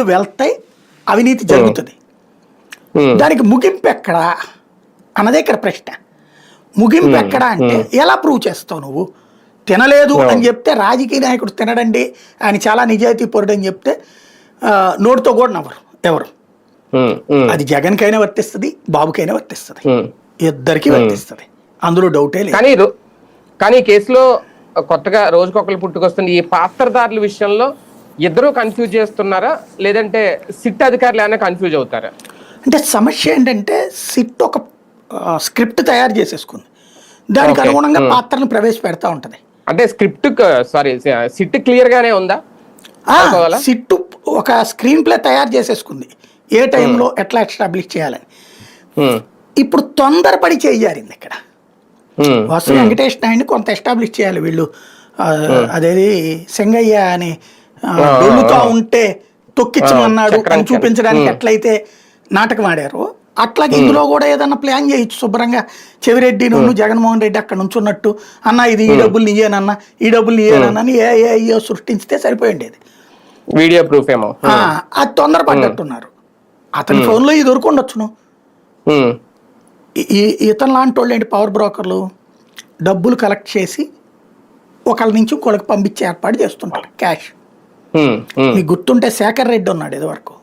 డబ్బులు వెళ్తాయి, అవినీతి జరుగుతుంది. దానికి ముగింపు ఎక్కడా అన్నదే ఇక్కడ ప్రశ్న. ముగింపు ఎక్కడా అంటే ఎలా ప్రూవ్ చేస్తావు నువ్వు? తినలేదు అని చెప్తే రాజకీయ నాయకుడు తినడండి, ఆయన చాలా నిజాయితీ పరుడు అని చెప్తే నోటితో కూడా నవ్వరు ఎవరు. అది జగన్కైనా వర్తిస్తుంది, బాబుకైనా వర్తిస్తుంది, ఇద్దరికి వర్తిస్తుంది, అందులో డౌటే లేదు. కానీ ఈ కేసులో కొత్తగా రోజుకొకరు పుట్టుకొస్తుంది. ఈ పాత్రదారుల విషయంలో ఇద్దరు కన్ఫ్యూజ్ చేస్తున్నారా, లేదంటే సిట్ అధికారులు ఏమైనా కన్ఫ్యూజ్ అవుతారా? అంటే సమస్య ఏంటంటే సిట్ ఒక స్క్రిప్ట్ తయారు చేసేసుకుంది, దానికి అనుగుణంగా పాత్రను ప్రవేశపెడతా ఉంటది. అంటే సిట్ క్లియర్ గానే ఉందా? సిట్ ఒక స్క్రీన్ ప్లే తయారు చేసేసుకుంది, ఏ టైంలో ఎట్లా ఎస్టాబ్లిష్ చేయాలని. ఇప్పుడు తొందరపడి చేయారింది ఇక్కడ. వసు వెంకటేష్ నాయుడిని కొంత ఎస్టాబ్లిష్ చేయాలి వీళ్ళు. అదేది సింగయ్య అని డొల్లుతా ఉంటే తొక్కించమన్నాడు అని చూపించడానికి ఎట్లయితే నాటకం ఆడారో, అట్లాగే ఇందులో కూడా ఏదన్నా ప్లాన్ చేయొచ్చు. శుభ్రంగా చెవిరెడ్డి నువ్వు జగన్మోహన్ రెడ్డి అక్కడ నుంచున్నట్టు, అన్న ఇది ఈ డబ్బులు నీయేనన్నా, ఈ డబ్బులు నీయేనని ఏ సృష్టించితే సరిపోయిండేది. వీడియో ప్రూఫ్ ఏమో అది తొందరపడ్డట్టున్నారు. అతని ఫోన్లో ఇది దొరుకుండొచ్చును. ఇతను లాంటి వాళ్ళు ఏంటి, పవర్ బ్రోకర్లు డబ్బులు కలెక్ట్ చేసి ఒకళ్ళ నుంచి ఇంకొకరికి పంపించే ఏర్పాటు చేస్తుంటారు క్యాష్. మీకు గుర్తుంటే శేఖర్ రెడ్డి ఉన్నాడు ఇదివరకు.